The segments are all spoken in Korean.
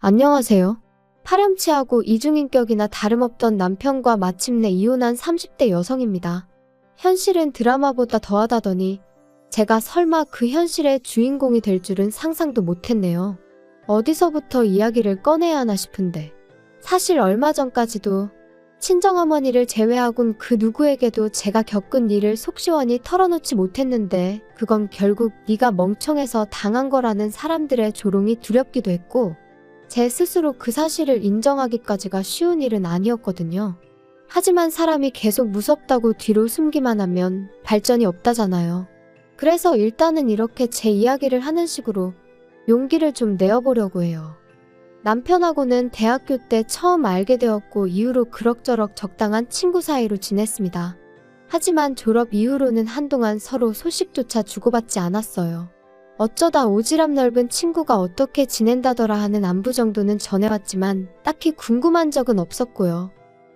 안녕하세요. 파렴치하고 이중인격이나 다름없던 남편과 마침내 이혼한 30대 여성입니다. 현실은 드라마보다 더하다더니 제가 설마 그 현실의 주인공이 될 줄은 상상도 못했네요. 어디서부터 이야기를 꺼내야 하나 싶은데 사실 얼마 전까지도 친정어머니를 제외하곤 그 누구에게도 제가 겪은 일을 속 시원히 털어놓지 못했는데 그건 결국 네가 멍청해서 당한 거라는 사람들의 조롱이 두렵기도 했고 제 스스로 그 사실을 인정하기까지가 쉬운 일은 아니었거든요. 하지만 사람이 계속 무섭다고 뒤로 숨기만 하면 발전이 없다잖아요. 그래서 일단은 이렇게 제 이야기를 하는 식으로 용기를 좀 내어보려고 해요. 남편하고는 대학교 때 처음 알게 되었고 이후로 그럭저럭 적당한 친구 사이로 지냈습니다. 하지만 졸업 이후로는 한동안 서로 소식조차 주고받지 않았어요. 어쩌다 오지랖 넓은 친구가 어떻게 지낸다더라 하는 안부 정도는 전해왔지만 딱히 궁금한 적은 없었고요.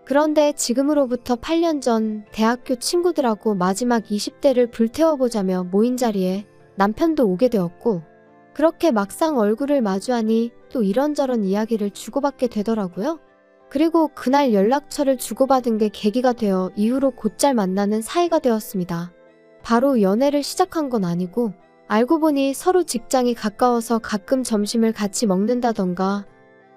그런데 지금으로부터 8년 전 대학교 친구들하고 마지막 20대를 불태워보자며 모인 자리에 남편도 오게 되었고 그렇게 막상 얼굴을 마주하니 또 이런저런 이야기를 주고받게 되더라고요. 그리고 그날 연락처를 주고받은 게 계기가 되어 이후로 곧잘 만나는 사이가 되었습니다. 바로 연애를 시작한 건 아니고 알고 보니 서로 직장이 가까워서 가끔 점심을 같이 먹는다던가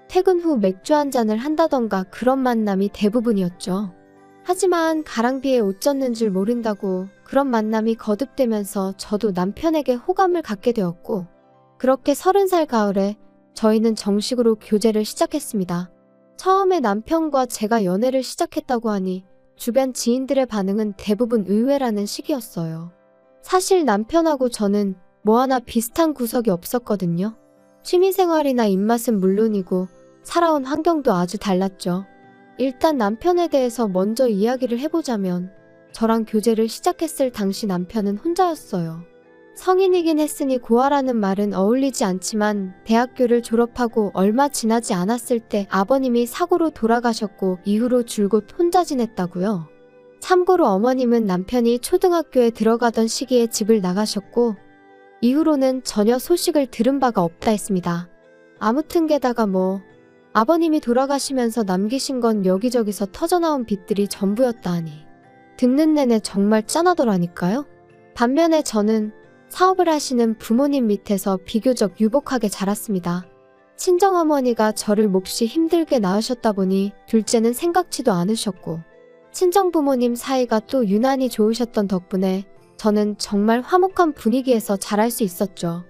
퇴근 후 맥주 한 잔을 한다던가 그런 만남이 대부분이었죠. 하지만 가랑비에 옷 젖는 줄 모른다고 그런 만남이 거듭되면서 저도 남편에게 호감을 갖게 되었고 그렇게 30살 가을에 저희는 정식으로 교제를 시작했습니다. 처음에 남편과 제가 연애를 시작했다고 하니 주변 지인들의 반응은 대부분 의외라는 식이었어요. 사실 남편하고 저는 뭐 하나 비슷한 구석이 없었거든요. 취미생활이나 입맛은 물론이고 살아온 환경도 아주 달랐죠. 일단 남편에 대해서 먼저 이야기를 해보자면 저랑 교제를 시작했을 당시 남편은 혼자였어요. 성인이긴 했으니 고아라는 말은 어울리지 않지만 대학교를 졸업하고 얼마 지나지 않았을 때 아버님이 사고로 돌아가셨고 이후로 줄곧 혼자 지냈다고요. 참고로 어머님은 남편이 초등학교에 들어가던 시기에 집을 나가셨고 이후로는 전혀 소식을 들은 바가 없다 했습니다. 아무튼 게다가 아버님이 돌아가시면서 남기신 건 여기저기서 터져나온 빚들이 전부였다 하니 듣는 내내 정말 짠하더라니까요. 반면에 저는 사업을 하시는 부모님 밑에서 비교적 유복하게 자랐습니다. 친정어머니가 저를 몹시 힘들게 낳으셨다 보니 둘째는 생각지도 않으셨고 친정부모님 사이가 또 유난히 좋으셨던 덕분에 저는 정말 화목한 분위기에서 자랄 수 있었죠.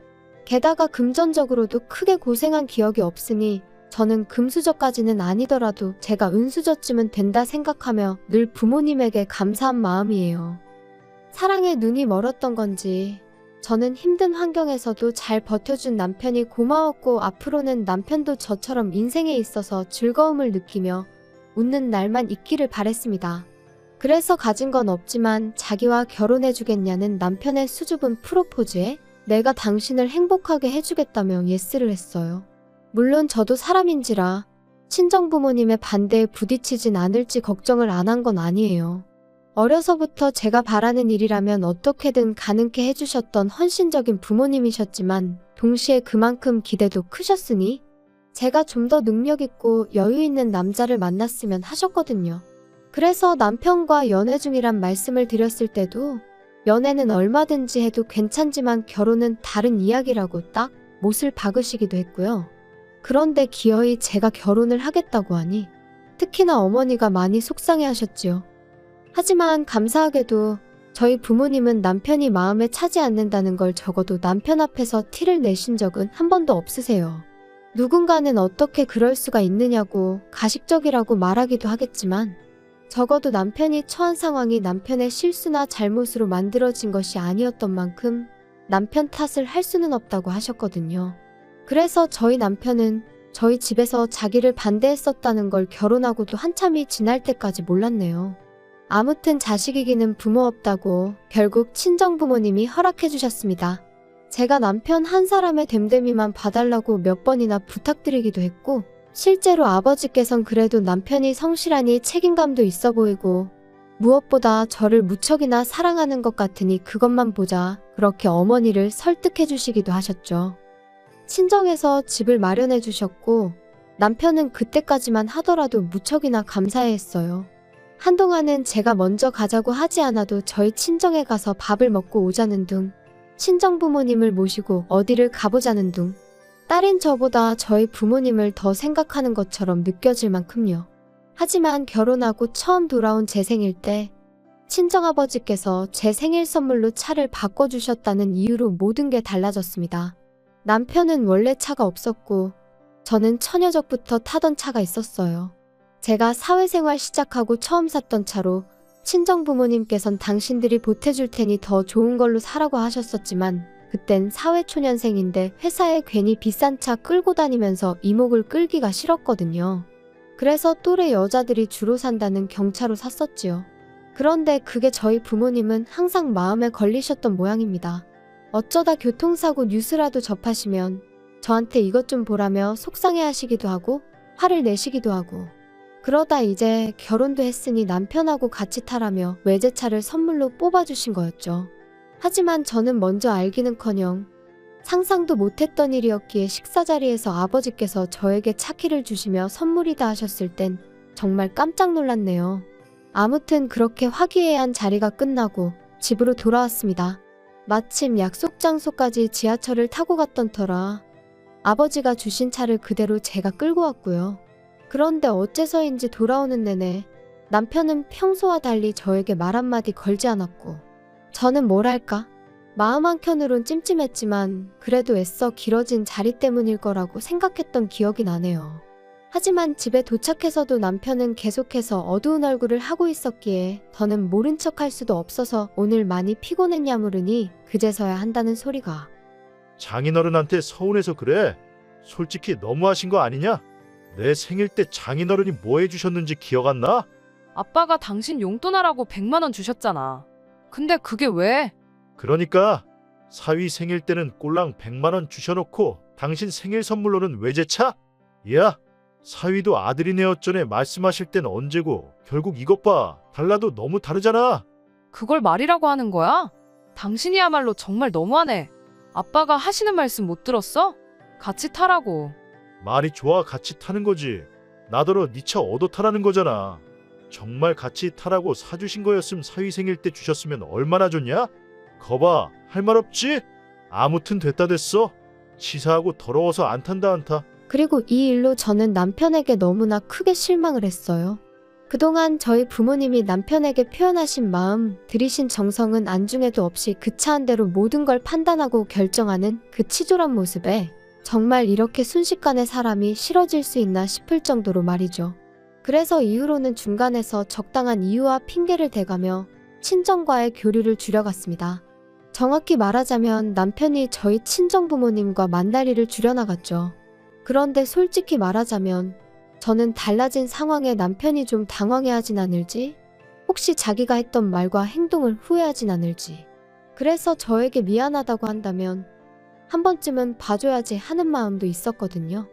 게다가 금전적으로도 크게 고생한 기억이 없으니 저는 금수저까지는 아니더라도 제가 은수저쯤은 된다 생각하며 늘 부모님에게 감사한 마음이에요. 사랑에 눈이 멀었던 건지 저는 힘든 환경에서도 잘 버텨준 남편이 고마웠고 앞으로는 남편도 저처럼 인생에 있어서 즐거움을 느끼며 웃는 날만 있기를 바랬습니다. 그래서 가진 건 없지만 자기와 결혼해주겠냐는 남편의 수줍은 프로포즈에 내가 당신을 행복하게 해주겠다며 예스를 했어요. 물론 저도 사람인지라 친정부모님의 반대에 부딪히진 않을지 걱정을 안 한 건 아니에요. 어려서부터 제가 바라는 일이라면 어떻게든 가능케 해주셨던 헌신적인 부모님이셨지만 동시에 그만큼 기대도 크셨으니 제가 좀 더 능력있고 여유있는 남자를 만났으면 하셨거든요. 그래서 남편과 연애 중이란 말씀을 드렸을 때도 연애는 얼마든지 해도 괜찮지만 결혼은 다른 이야기라고 딱 못을 박으시기도 했고요. 그런데 기어이 제가 결혼을 하겠다고 하니 특히나 어머니가 많이 속상해 하셨지요. 하지만 감사하게도 저희 부모님은 남편이 마음에 차지 않는다는 걸 적어도 남편 앞에서 티를 내신 적은 한 번도 없으세요. 누군가는 어떻게 그럴 수가 있느냐고 가식적이라고 말하기도 하겠지만 적어도 남편이 처한 상황이 남편의 실수나 잘못으로 만들어진 것이 아니었던 만큼 남편 탓을 할 수는 없다고 하셨거든요. 그래서 저희 남편은 저희 집에서 자기를 반대했었다는 걸 결혼하고도 한참이 지날 때까지 몰랐네요. 아무튼 자식 이기는 부모 없다고 결국 친정부모님이 허락해 주셨습니다. 제가 남편 한 사람의 됨됨이만 봐달라고 몇 번이나 부탁드리기도 했고 실제로 아버지께선 그래도 남편이 성실하니 책임감도 있어 보이고 무엇보다 저를 무척이나 사랑하는 것 같으니 그것만 보자 그렇게 어머니를 설득해 주시기도 하셨죠. 친정에서 집을 마련해 주셨고 남편은 그때까지만 하더라도 무척이나 감사해했어요. 한동안은 제가 먼저 가자고 하지 않아도 저희 친정에 가서 밥을 먹고 오자는 둥, 친정 부모님을 모시고 어디를 가보자는 둥, 딸인 저보다 저희 부모님을 더 생각하는 것처럼 느껴질 만큼요. 하지만 결혼하고 처음 돌아온 제 생일 때 친정아버지께서 제 생일 선물로 차를 바꿔주셨다는 이유로 모든 게 달라졌습니다. 남편은 원래 차가 없었고 저는 처녀적부터 타던 차가 있었어요. 제가 사회생활 시작하고 처음 샀던 차로 친정 부모님께선 당신들이 보태줄 테니 더 좋은 걸로 사라고 하셨었지만 그땐 사회초년생인데 회사에 괜히 비싼 차 끌고 다니면서 이목을 끌기가 싫었거든요. 그래서 또래 여자들이 주로 산다는 경차로 샀었지요. 그런데 그게 저희 부모님은 항상 마음에 걸리셨던 모양입니다. 어쩌다 교통사고 뉴스라도 접하시면 저한테 이것 좀 보라며 속상해하시기도 하고 화를 내시기도 하고 그러다 이제 결혼도 했으니 남편하고 같이 타라며 외제차를 선물로 뽑아주신 거였죠. 하지만 저는 먼저 알기는커녕 상상도 못했던 일이었기에 식사 자리에서 아버지께서 저에게 차키를 주시며 선물이다 하셨을 땐 정말 깜짝 놀랐네요. 아무튼 그렇게 화기애애한 자리가 끝나고 집으로 돌아왔습니다. 마침 약속 장소까지 지하철을 타고 갔던 터라 아버지가 주신 차를 그대로 제가 끌고 왔고요. 그런데 어째서인지 돌아오는 내내 남편은 평소와 달리 저에게 말 한마디 걸지 않았고 저는 뭐랄까 마음 한켠으론 찜찜했지만 그래도 애써 길어진 자리 때문일 거라고 생각했던 기억이 나네요. 하지만 집에 도착해서도 남편은 계속해서 어두운 얼굴을 하고 있었기에 더는 모른 척할 수도 없어서 오늘 많이 피곤했냐 물으니 그제서야 한다는 소리가 장인어른한테 서운해서 그래. 솔직히 너무하신 거 아니냐? 내 생일 때 장인어른이 뭐 해주셨는지 기억 안 나? 아빠가 당신 용돈 하라고 100만 원 주셨잖아. 근데 그게 왜? 그러니까 사위 생일 때는 꼴랑 100만 원 주셔놓고 당신 생일 선물로는 외제차? 야, 사위도 아들이네 어쩌네 말씀하실 땐 언제고 결국 이것 봐. 달라도 너무 다르잖아. 그걸 말이라고 하는 거야? 당신이야말로 정말 너무하네. 아빠가 하시는 말씀 못 들었어? 같이 타라고. 말이 좋아 같이 타는 거지. 나더러 네 차 얻어 타라는 거잖아. 정말 같이 타라고 사주신 거였음 사위 생일 때 주셨으면 얼마나 좋냐? 거봐 할 말 없지? 아무튼 됐다 됐어. 치사하고 더러워서 안 탄다 안 타. 그리고 이 일로 저는 남편에게 너무나 크게 실망을 했어요. 그동안 저희 부모님이 남편에게 표현하신 마음, 들이신 정성은 안중에도 없이 그 차 한 대로 모든 걸 판단하고 결정하는 그 치졸한 모습에 정말 이렇게 순식간에 사람이 싫어질 수 있나 싶을 정도로 말이죠. 그래서 이후로는 중간에서 적당한 이유와 핑계를 대가며 친정과의 교류를 줄여갔습니다. 정확히 말하자면 남편이 저희 친정 부모님과 만날 일을 줄여나갔죠. 그런데 솔직히 말하자면 저는 달라진 상황에 남편이 좀 당황해하진 않을지, 혹시 자기가 했던 말과 행동을 후회하진 않을지, 그래서 저에게 미안하다고 한다면 한 번쯤은 봐줘야지 하는 마음도 있었거든요.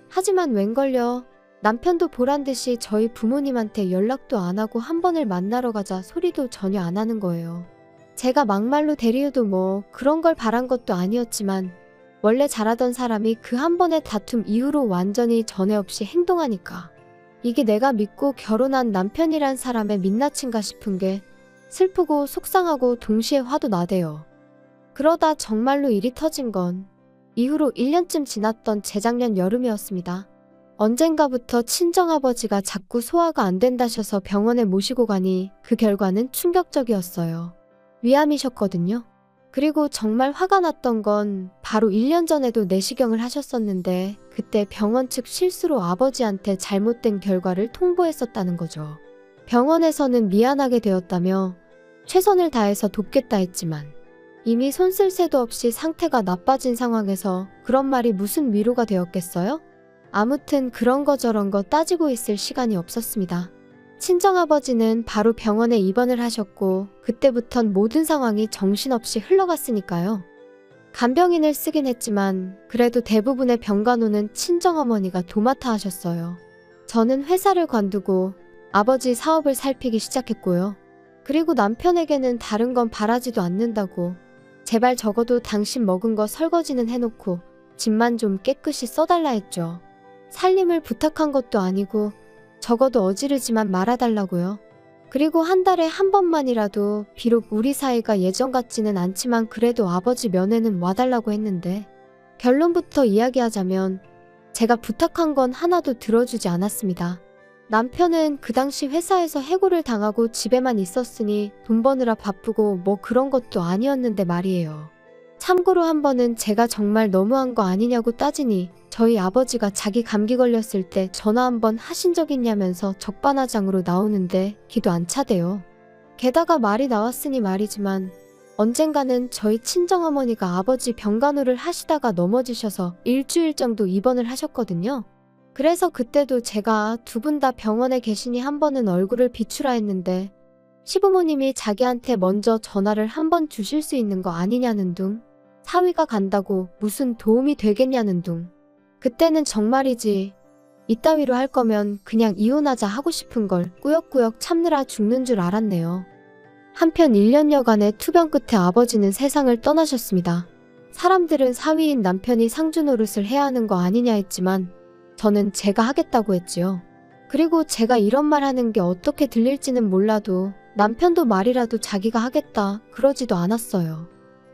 하지만 웬걸요, 남편도 보란듯이 저희 부모님한테 연락도 안 하고 한 번을 만나러 가자 소리도 전혀 안 하는 거예요. 제가 막말로 대리해도 뭐 그런 걸 바란 것도 아니었지만 원래 잘하던 사람이 그 한 번의 다툼 이후로 완전히 전에 없이 행동하니까 이게 내가 믿고 결혼한 남편이란 사람의 민낯인가 싶은 게 슬프고 속상하고 동시에 화도 나대요. 그러다 정말로 일이 터진 건 이후로 1년쯤 지났던 재작년 여름이었습니다. 언젠가부터 친정아버지가 자꾸 소화가 안 된다셔서 병원에 모시고 가니 그 결과는 충격적이었어요. 위암이셨거든요. 그리고 정말 화가 났던 건 바로 1년 전에도 내시경을 하셨었는데 그때 병원 측 실수로 아버지한테 잘못된 결과를 통보했었다는 거죠. 병원에서는 미안하게 되었다며 최선을 다해서 돕겠다 했지만 이미 손 쓸 새도 없이 상태가 나빠진 상황에서 그런 말이 무슨 위로가 되었겠어요? 아무튼 그런 거 저런 거 따지고 있을 시간이 없었습니다. 친정아버지는 바로 병원에 입원을 하셨고 그때부턴 모든 상황이 정신없이 흘러갔으니까요. 간병인을 쓰긴 했지만 그래도 대부분의 병간호는 친정어머니가 도맡아 하셨어요. 저는 회사를 관두고 아버지 사업을 살피기 시작했고요. 그리고 남편에게는 다른 건 바라지도 않는다고 제발 적어도 당신 먹은 거 설거지는 해놓고 집만 좀 깨끗이 써달라 했죠. 살림을 부탁한 것도 아니고 적어도 어지르지만 말아달라고요. 그리고 한 달에 한 번만이라도 비록 우리 사이가 예전 같지는 않지만 그래도 아버지 면회는 와달라고 했는데 결론부터 이야기하자면 제가 부탁한 건 하나도 들어주지 않았습니다. 남편은 그 당시 회사에서 해고를 당하고 집에만 있었으니 돈 버느라 바쁘고 뭐 그런 것도 아니었는데 말이에요. 참고로 한 번은 제가 정말 너무한 거 아니냐고 따지니 저희 아버지가 자기 감기 걸렸을 때 전화 한 번 하신 적 있냐면서 적반하장으로 나오는데 기도 안 차대요. 게다가 말이 나왔으니 말이지만 언젠가는 저희 친정어머니가 아버지 병간호를 하시다가 넘어지셔서 일주일 정도 입원을 하셨거든요. 그래서 그때도 제가 두 분 다 병원에 계시니 한 번은 얼굴을 비추라 했는데 시부모님이 자기한테 먼저 전화를 한 번 주실 수 있는 거 아니냐는 둥, 사위가 간다고 무슨 도움이 되겠냐는 둥. 그때는 정말이지 이따위로 할 거면 그냥 이혼하자 하고 싶은 걸 꾸역꾸역 참느라 죽는 줄 알았네요. 한편 1년여간의 투병 끝에 아버지는 세상을 떠나셨습니다. 사람들은 사위인 남편이 상주 노릇을 해야 하는 거 아니냐 했지만 저는 제가 하겠다고 했지요. 그리고 제가 이런 말 하는 게 어떻게 들릴지는 몰라도 남편도 말이라도 자기가 하겠다 그러지도 않았어요.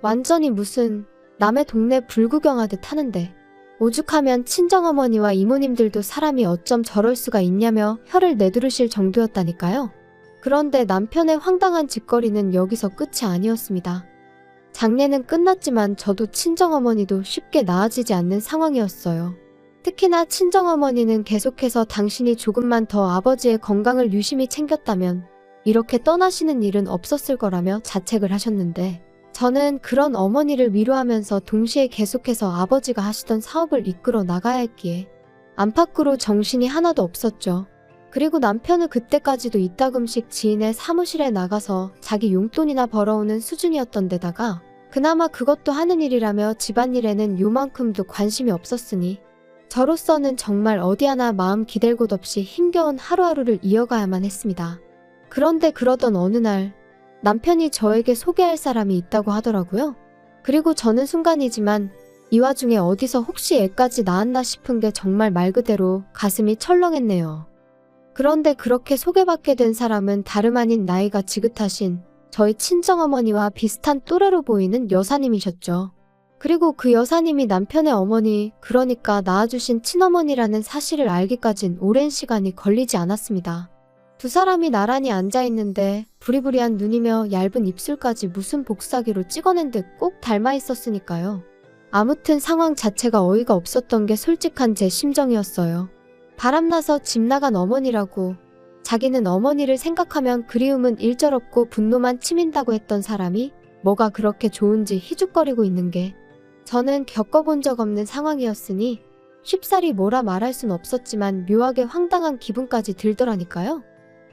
완전히 무슨 남의 동네 불구경하듯 하는데 오죽하면 친정어머니와 이모님들도 사람이 어쩜 저럴 수가 있냐며 혀를 내두르실 정도였다니까요. 그런데 남편의 황당한 짓거리는 여기서 끝이 아니었습니다. 장례는 끝났지만 저도 친정어머니도 쉽게 나아지지 않는 상황이었어요. 특히나 친정어머니는 계속해서 당신이 조금만 더 아버지의 건강을 유심히 챙겼다면 이렇게 떠나시는 일은 없었을 거라며 자책을 하셨는데 저는 그런 어머니를 위로하면서 동시에 계속해서 아버지가 하시던 사업을 이끌어 나가야 했기에 안팎으로 정신이 하나도 없었죠. 그리고 남편은 그때까지도 이따금씩 지인의 사무실에 나가서 자기 용돈이나 벌어오는 수준이었던 데다가 그나마 그것도 하는 일이라며 집안일에는 요만큼도 관심이 없었으니 저로서는 정말 어디 하나 마음 기댈 곳 없이 힘겨운 하루하루를 이어가야만 했습니다. 그런데 그러던 어느 날 남편이 저에게 소개할 사람이 있다고 하더라고요. 그리고 저는 순간이지만 이 와중에 어디서 혹시 애까지 낳았나 싶은 게 정말 말 그대로 가슴이 철렁했네요. 그런데 그렇게 소개받게 된 사람은 다름 아닌 나이가 지긋하신 저희 친정어머니와 비슷한 또래로 보이는 여사님이셨죠. 그리고 그 여사님이 남편의 어머니, 그러니까 낳아주신 친어머니라는 사실을 알기까진 오랜 시간이 걸리지 않았습니다. 두 사람이 나란히 앉아있는데 부리부리한 눈이며 얇은 입술까지 무슨 복사기로 찍어낸 듯 꼭 닮아 있었으니까요. 아무튼 상황 자체가 어이가 없었던 게 솔직한 제 심정이었어요. 바람나서 집 나간 어머니라고 자기는 어머니를 생각하면 그리움은 일절없고 분노만 치민다고 했던 사람이 뭐가 그렇게 좋은지 희죽거리고 있는 게 저는 겪어본 적 없는 상황이었으니 쉽사리 뭐라 말할 순 없었지만 묘하게 황당한 기분까지 들더라니까요.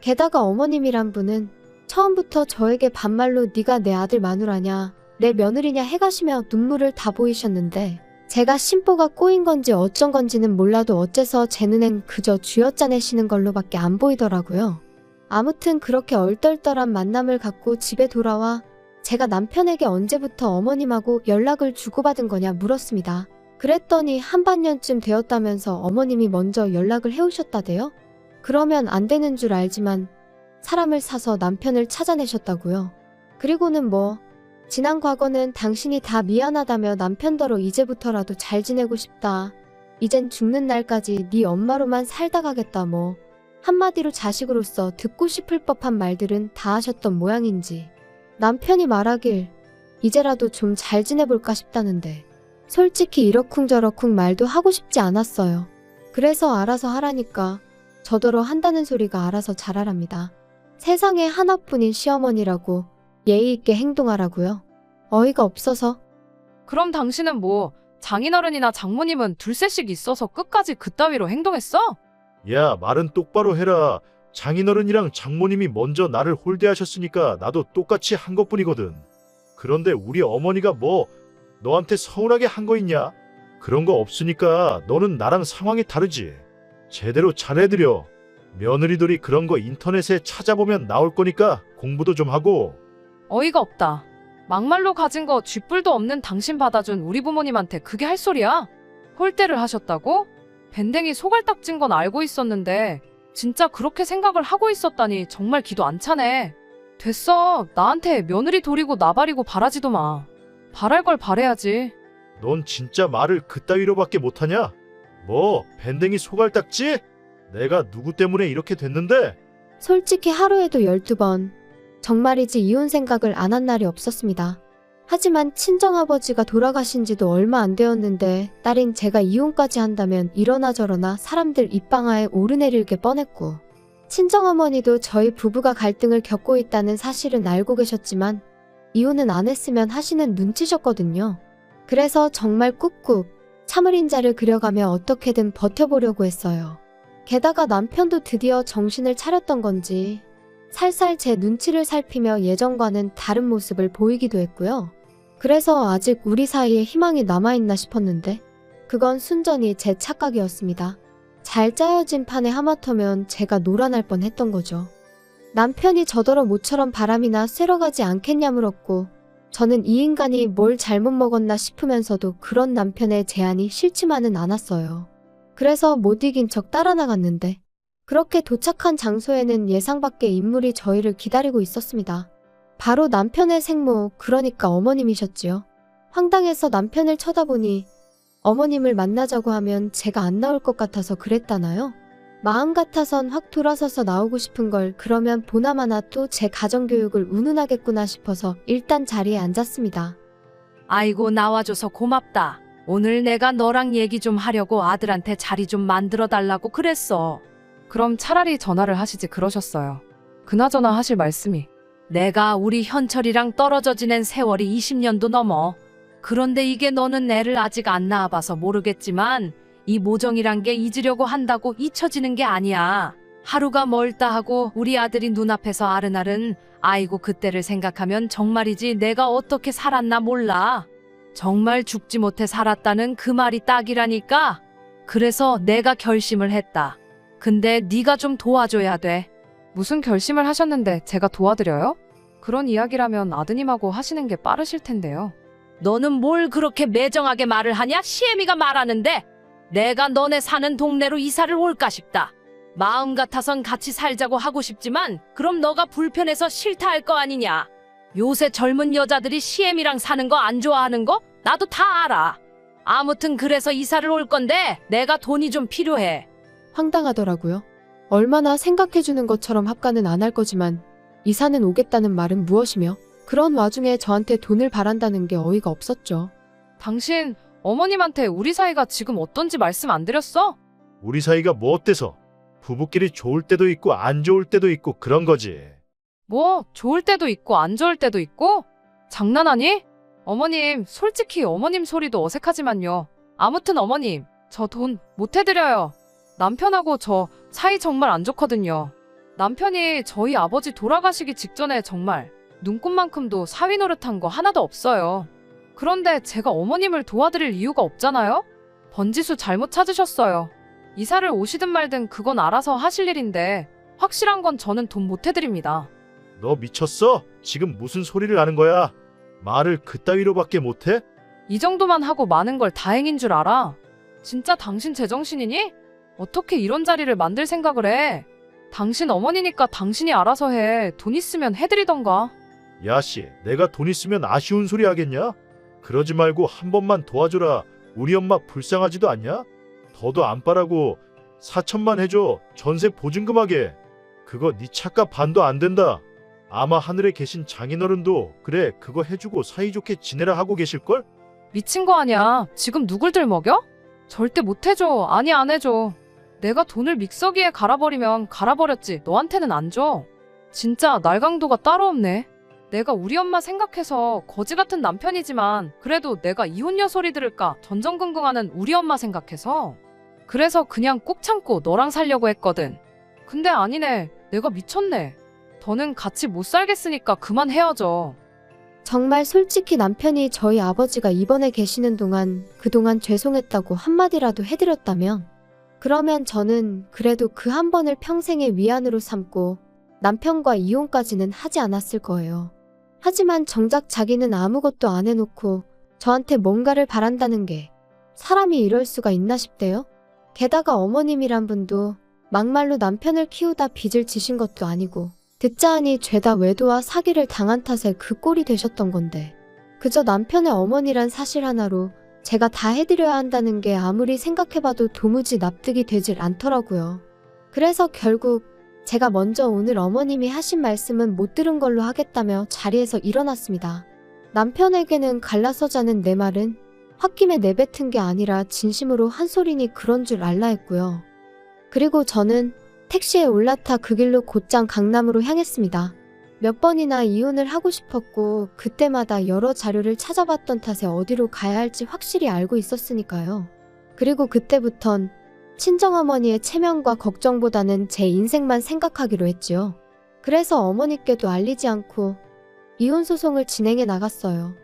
게다가 어머님이란 분은 처음부터 저에게 반말로 네가 내 아들 마누라냐 내 며느리냐 해가시며 눈물을 다 보이셨는데 제가 심보가 꼬인 건지 어쩐 건지는 몰라도 어째서 제 눈엔 그저 쥐어짜내시는 걸로밖에 안 보이더라고요. 아무튼 그렇게 얼떨떨한 만남을 갖고 집에 돌아와 제가 남편에게 언제부터 어머님하고 연락을 주고받은 거냐 물었습니다. 그랬더니 한반년쯤 되었다면서 어머님이 먼저 연락을 해오셨다대요. 그러면 안 되는 줄 알지만 사람을 사서 남편을 찾아내셨다고요. 그리고는 뭐 지난 과거는 당신이 다 미안하다며 남편더러 이제부터라도 잘 지내고 싶다. 이젠 죽는 날까지 네 엄마로만 살다 가겠다 뭐 한마디로 자식으로서 듣고 싶을 법한 말들은 다 하셨던 모양인지 남편이 말하길 이제라도 좀 잘 지내볼까 싶다는데 솔직히 이러쿵저러쿵 말도 하고 싶지 않았어요. 그래서 알아서 하라니까 저더러 한다는 소리가 알아서 잘하랍니다. 세상에 하나뿐인 시어머니라고 예의 있게 행동하라고요. 어이가 없어서. 그럼 당신은 뭐 장인어른이나 장모님은 둘셋씩 있어서 끝까지 그따위로 행동했어? 야, 말은 똑바로 해라. 장인어른이랑 장모님이 먼저 나를 홀대하셨으니까 나도 똑같이 한 것뿐이거든. 그런데 우리 어머니가 뭐 너한테 서운하게 한 거 있냐? 그런 거 없으니까 너는 나랑 상황이 다르지. 제대로 잘해드려. 며느리들이 그런 거 인터넷에 찾아보면 나올 거니까 공부도 좀 하고. 어이가 없다. 막말로 가진 거 쥐뿔도 없는 당신 받아준 우리 부모님한테 그게 할 소리야? 홀대를 하셨다고? 밴댕이 소갈딱 찐 건 알고 있었는데 진짜 그렇게 생각을 하고 있었다니 정말 기도 안 차네. 됐어. 나한테 며느리 도리고 나발이고 바라지도 마. 바랄 걸 바래야지. 넌 진짜 말을 그따위로밖에 못하냐? 뭐 밴댕이 소갈딱지? 내가 누구 때문에 이렇게 됐는데? 솔직히 하루에도 12번. 정말이지 이혼 생각을 안 한 날이 없었습니다. 하지만 친정아버지가 돌아가신 지도 얼마 안 되었는데 딸인 제가 이혼까지 한다면 이러나 저러나 사람들 입방아에 오르내릴 게 뻔했고, 친정어머니도 저희 부부가 갈등을 겪고 있다는 사실은 알고 계셨지만 이혼은 안 했으면 하시는 눈치셨거든요. 그래서 정말 꾹꾹 참을 인자를 그려가며 어떻게든 버텨보려고 했어요. 게다가 남편도 드디어 정신을 차렸던 건지 살살 제 눈치를 살피며 예전과는 다른 모습을 보이기도 했고요. 그래서 아직 우리 사이에 희망이 남아있나 싶었는데 그건 순전히 제 착각이었습니다. 잘 짜여진 판에 하마터면 제가 놀아날 뻔했던 거죠. 남편이 저더러 모처럼 바람이나 쐬러 가지 않겠냐 물었고, 저는 이 인간이 뭘 잘못 먹었나 싶으면서도 그런 남편의 제안이 싫지만은 않았어요. 그래서 못 이긴 척 따라 나갔는데, 그렇게 도착한 장소에는 예상 밖의 인물이 저희를 기다리고 있었습니다. 바로 남편의 생모, 그러니까 어머님이셨지요. 황당해서 남편을 쳐다보니 어머님을 만나자고 하면 제가 안 나올 것 같아서 그랬다나요? 마음 같아선 확 돌아서서 나오고 싶은 걸, 그러면 보나마나 또 제 가정교육을 운운하겠구나 싶어서 일단 자리에 앉았습니다. 아이고, 나와줘서 고맙다. 오늘 내가 너랑 얘기 좀 하려고 아들한테 자리 좀 만들어 달라고 그랬어. 그럼 차라리 전화를 하시지 그러셨어요. 그나저나 하실 말씀이. 내가 우리 현철이랑 떨어져 지낸 세월이 20년도 넘어. 그런데 이게 너는 애를 아직 안 낳아봐서 모르겠지만 이 모정이란 게 잊으려고 한다고 잊혀지는 게 아니야. 하루가 멀다 하고 우리 아들이 눈앞에서 아른아른, 아이고 그때를 생각하면 정말이지 내가 어떻게 살았나 몰라. 정말 죽지 못해 살았다는 그 말이 딱이라니까. 그래서 내가 결심을 했다. 근데 네가 좀 도와줘야 돼. 무슨 결심을 하셨는데 제가 도와드려요? 그런 이야기라면 아드님하고 하시는 게 빠르실 텐데요. 너는 뭘 그렇게 매정하게 말을 하냐? 시애미가 말하는데. 내가 너네 사는 동네로 이사를 올까 싶다. 마음 같아선 같이 살자고 하고 싶지만 그럼 너가 불편해서 싫다 할 거 아니냐. 요새 젊은 여자들이 시애미랑 사는 거 안 좋아하는 거 나도 다 알아. 아무튼 그래서 이사를 올 건데 내가 돈이 좀 필요해. 황당하더라고요. 얼마나 생각해주는 것처럼 합가는 안 할 거지만 이사는 오겠다는 말은 무엇이며, 그런 와중에 저한테 돈을 바란다는 게 어이가 없었죠. 당신 어머님한테 우리 사이가 지금 어떤지 말씀 안 드렸어? 우리 사이가 뭐 어때서? 부부끼리 좋을 때도 있고 안 좋을 때도 있고 그런 거지. 뭐 좋을 때도 있고 안 좋을 때도 있고? 장난하니? 어머님, 솔직히 어머님 소리도 어색하지만요. 아무튼 어머님, 저 돈 못 해드려요. 남편하고 저 사이 정말 안 좋거든요. 남편이 저희 아버지 돌아가시기 직전에 정말 눈꽃만큼도 사위 노릇한 거 하나도 없어요. 그런데 제가 어머님을 도와드릴 이유가 없잖아요? 번지수 잘못 찾으셨어요. 이사를 오시든 말든 그건 알아서 하실 일인데 확실한 건 저는 돈 못 해드립니다. 너 미쳤어? 지금 무슨 소리를 하는 거야? 말을 그따위로밖에 못해? 이 정도만 하고 많은 걸 다행인 줄 알아. 진짜 당신 제정신이니? 어떻게 이런 자리를 만들 생각을 해? 당신 어머니니까 당신이 알아서 해. 돈 있으면 해드리던가. 야씨, 내가 돈 있으면 아쉬운 소리 하겠냐? 그러지 말고 한 번만 도와줘라. 우리 엄마 불쌍하지도 않냐? 더도 안 바라고 4천만 해줘. 전세 보증금하게. 그거 네 차값 반도 안 된다. 아마 하늘에 계신 장인어른도 그래 그거 해주고 사이좋게 지내라 하고 계실걸? 미친 거 아니야. 지금 누굴 들먹여? 절대 못 해줘. 아니 안 해줘. 내가 돈을 믹서기에 갈아버리면 갈아버렸지. 너한테는 안 줘. 진짜 날강도가 따로 없네. 내가 우리 엄마 생각해서 거지 같은 남편이지만 그래도 내가 이혼녀 소리 들을까 전전긍긍하는 우리 엄마 생각해서. 그래서 그냥 꾹 참고 너랑 살려고 했거든. 근데 아니네. 내가 미쳤네. 더는 같이 못 살겠으니까 그만 헤어져. 정말 솔직히 남편이 저희 아버지가 입원해 계시는 동안 그동안 죄송했다고 한마디라도 해드렸다면, 그러면 저는 그래도 그 한 번을 평생의 위안으로 삼고 남편과 이혼까지는 하지 않았을 거예요. 하지만 정작 자기는 아무것도 안 해놓고 저한테 뭔가를 바란다는 게 사람이 이럴 수가 있나 싶대요. 게다가 어머님이란 분도 막말로 남편을 키우다 빚을 지신 것도 아니고 듣자 하니 죄다 외도와 사기를 당한 탓에 그 꼴이 되셨던 건데 그저 남편의 어머니란 사실 하나로 제가 다 해드려야 한다는 게 아무리 생각해봐도 도무지 납득이 되질 않더라고요. 그래서 결국 제가 먼저 오늘 어머님이 하신 말씀은 못 들은 걸로 하겠다며 자리에서 일어났습니다. 남편에게는 갈라서자는 내 말은 홧김에 내뱉은 게 아니라 진심으로 한 소리니 그런 줄 알라 했고요. 그리고 저는 택시에 올라타 그 길로 곧장 강남으로 향했습니다. 몇 번이나 이혼을 하고 싶었고 그때마다 여러 자료를 찾아봤던 탓에 어디로 가야 할지 확실히 알고 있었으니까요. 그리고 그때부턴 친정어머니의 체면과 걱정보다는 제 인생만 생각하기로 했지요. 그래서 어머니께도 알리지 않고 이혼 소송을 진행해 나갔어요.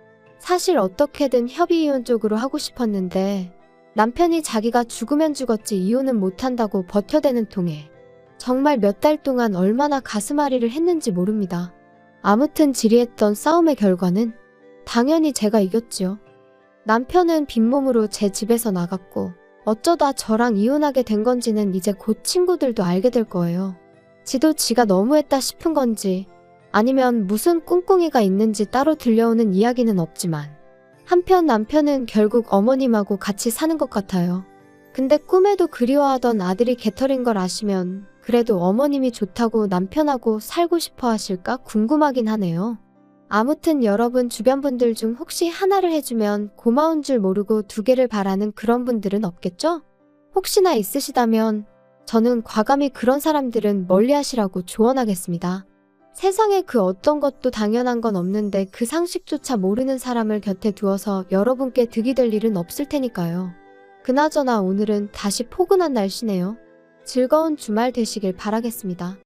사실 어떻게든 협의 이혼 쪽으로 하고 싶었는데 남편이 자기가 죽으면 죽었지 이혼은 못한다고 버텨대는 통에 정말 몇 달 동안 얼마나 가슴앓이를 했는지 모릅니다. 아무튼 지리했던 싸움의 결과는 당연히 제가 이겼지요. 남편은 빈몸으로 제 집에서 나갔고 어쩌다 저랑 이혼하게 된 건지는 이제 곧 친구들도 알게 될 거예요. 지도 지가 너무했다 싶은 건지 아니면 무슨 꿍꿍이가 있는지 따로 들려오는 이야기는 없지만 한편 남편은 결국 어머님하고 같이 사는 것 같아요. 근데 꿈에도 그리워하던 아들이 개털인 걸 아시면 그래도 어머님이 좋다고 남편하고 살고 싶어 하실까 궁금하긴 하네요. 아무튼 여러분 주변 분들 중 혹시 하나를 해주면 고마운 줄 모르고 두 개를 바라는 그런 분들은 없겠죠? 혹시나 있으시다면 저는 과감히 그런 사람들은 멀리 하시라고 조언하겠습니다. 세상에 그 어떤 것도 당연한 건 없는데 그 상식조차 모르는 사람을 곁에 두어서 여러분께 득이 될 일은 없을 테니까요. 그나저나 오늘은 다시 포근한 날씨네요. 즐거운 주말 되시길 바라겠습니다.